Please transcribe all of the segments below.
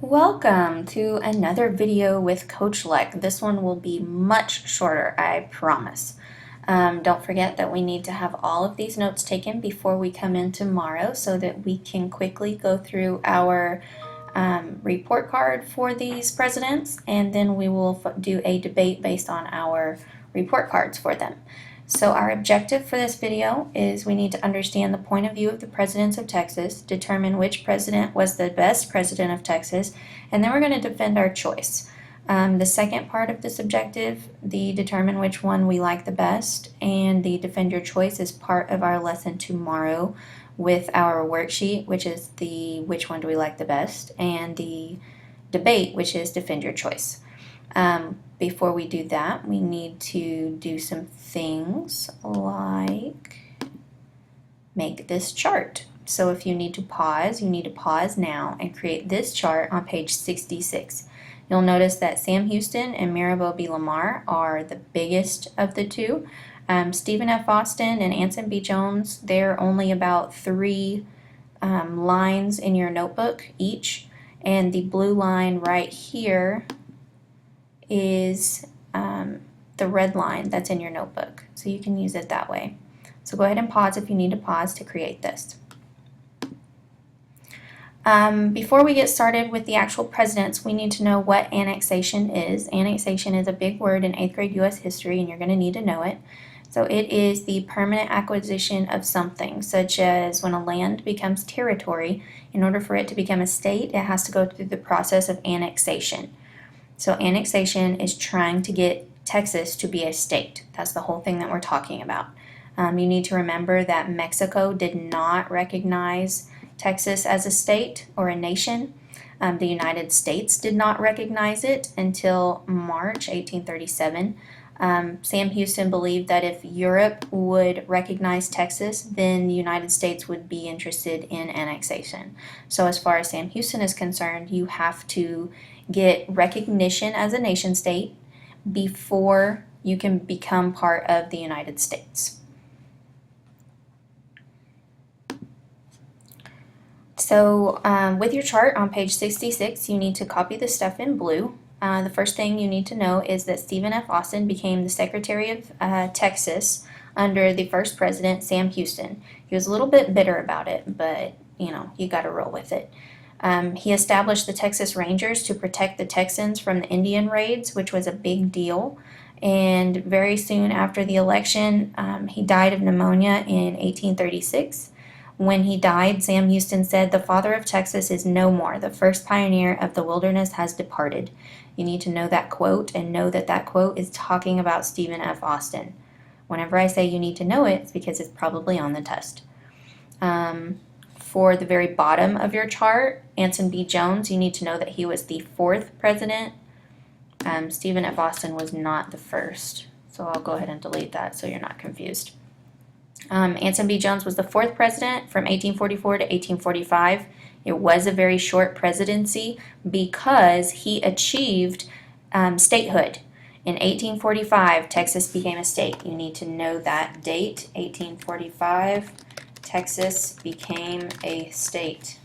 Welcome to another video with Coach Leck. This one will be much shorter, I promise. Don't forget that we need to have all of these notes taken before we come in tomorrow so that we can quickly go through our report card for these presidents, and then we will do a debate based on our report cards for them. So our objective for this video is we need to understand the point of view of the presidents of Texas, determine which president was the best president of Texas, and then we're going to defend our choice. The second part of this objective, the determine which one we like the best, and the defend your choice is part of our lesson tomorrow with our worksheet, which is the which one do we like the best, and the debate, which is defend your choice. Before we do that, we need to do some things like make this chart. So if you need to pause now and create this chart on page 66. You'll notice that Sam Houston and Mirabeau B. Lamar are the biggest of the two. Stephen F. Austin and Anson B. Jones, they're only about 3 lines in your notebook each. And the blue line right here is the red line that's in your notebook. So you can use it that way. So go ahead and pause if you need to pause to create this. Before we get started with the actual presidents, we need to know what annexation is. Annexation is a big word in 8th grade U.S. history, and you're going to need to know it. So it is the permanent acquisition of something, such as when a land becomes territory. In order for it to become a state, it has to go through the process of annexation. So annexation is trying to get Texas to be a state. That's the whole thing that we're talking about. You need to remember that Mexico did not recognize Texas as a state or a nation. The United States did not recognize it until March 1837. Sam Houston believed that if Europe would recognize Texas, then the United States would be interested in annexation. So as far as Sam Houston is concerned, you have to get recognition as a nation state before you can become part of the United States. So with your chart on page 66, you need to copy the stuff in blue. The first thing you need to know is that Stephen F. Austin became the Secretary of Texas under the first president, Sam Houston. He was a little bit bitter about it, but you got to roll with it. He established the Texas Rangers to protect the Texans from the Indian raids, which was a big deal. And very soon after the election, he died of pneumonia in 1836. When he died, Sam Houston said, "The father of Texas is no more. The first pioneer of the wilderness has departed." You need to know that quote and know that that quote is talking about Stephen F. Austin. Whenever I say you need to know it, it's because it's probably on the test. For the very bottom of your chart, Anson B. Jones, you need to know that he was the 4th president. Stephen F. Austin was not the first. So I'll go ahead and delete that so you're not confused. Anson B. Jones was the 4th president from 1844 to 1845. It was a very short presidency because he achieved statehood. In 1845, Texas became a state. You need to know that date, 1845. Texas became a state.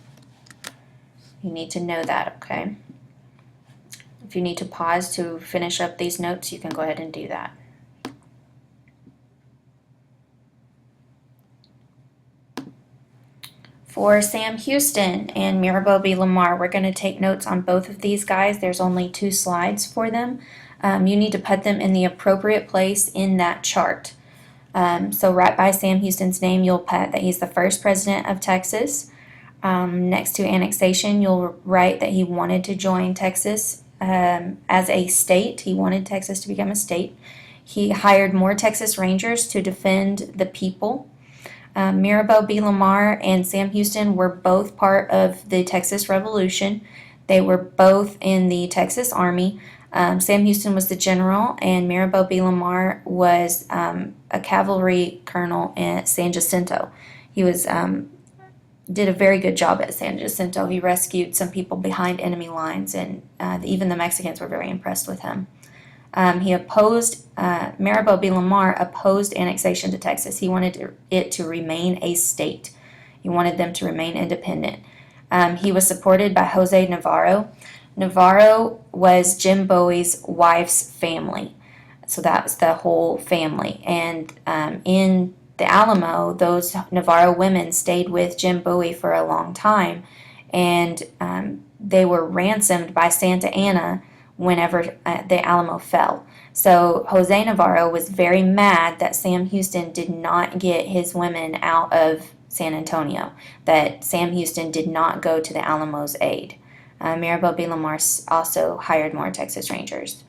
You need to know that, okay? If you need to pause to finish up these notes, you can go ahead and do that. For Sam Houston and Mirabeau B. Lamar, we're going to take notes on both of these guys. There's only 2 slides for them. You need to put them in the appropriate place in that chart. So right by Sam Houston's name, you'll put that he's the first president of Texas. Next to annexation, you'll write that he wanted to join Texas as a state. He wanted Texas to become a state. He hired more Texas Rangers to defend the people. Mirabeau B. Lamar and Sam Houston were both part of the Texas Revolution. They were both in the Texas Army. Sam Houston was the general, and Mirabeau B. Lamar was a cavalry colonel at San Jacinto. He was did a very good job at San Jacinto. He rescued some people behind enemy lines, and even the Mexicans were very impressed with him. He opposed, Mirabeau B. Lamar opposed annexation to Texas. He wanted it to remain a state. He wanted them to remain independent. He was supported by Jose Navarro. Navarro was Jim Bowie's wife's family. So that was the whole family. And in the Alamo, those Navarro women stayed with Jim Bowie for a long time. And they were ransomed by Santa Anna whenever the Alamo fell. So Jose Navarro was very mad that Sam Houston did not get his women out of San Antonio, that Sam Houston did not go to the Alamo's aid. Maribel B. Lamar also hired more Texas Rangers.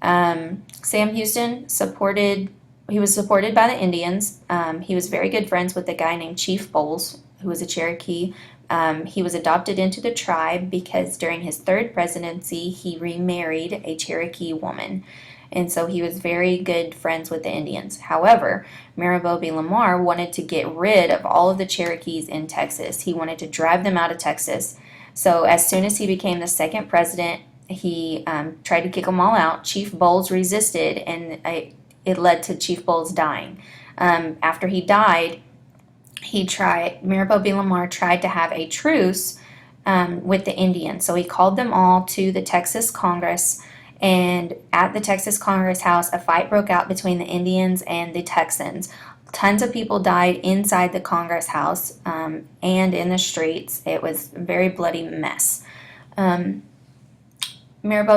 Sam Houston he was supported by the Indians. He was very good friends with a guy named Chief Bowles, who was a Cherokee. He was adopted into the tribe because during his third presidency, he remarried a Cherokee woman. And so he was very good friends with the Indians. However, Maribel B. Lamar wanted to get rid of all of the Cherokees in Texas. He wanted to drive them out of Texas. So as soon as he became the second president, he tried to kick them all out. Chief Bowles resisted, and it led to Chief Bowles dying. After he died, Maribel B. Lamar tried to have a truce with the Indians. So he called them all to the Texas Congress, and at the Texas Congress House, a fight broke out between the Indians and the Texans. Tons of people died inside the Congress House and in the streets. It was a very bloody mess. Maribel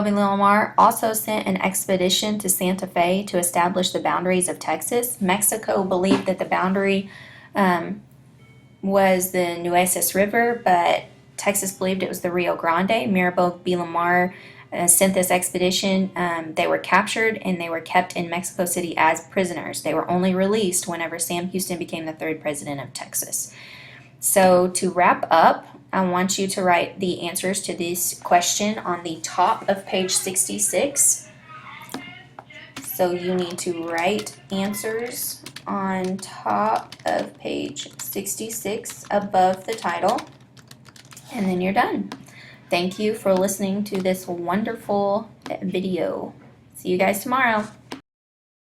B. Lamar also sent an expedition to Santa Fe to establish the boundaries of Texas. Mexico believed that the boundary was the Nueces River, but Texas believed it was the Rio Grande. Maribel B. Lamar sent this expedition. They were captured and they were kept in Mexico City as prisoners. They were only released whenever Sam Houston became the third president of Texas. So to wrap up, I want you to write the answers to this question on the top of page 66. So you need to write answers on top of page 66 above the title, and then you're done. Thank you for listening to this wonderful video. See you guys tomorrow.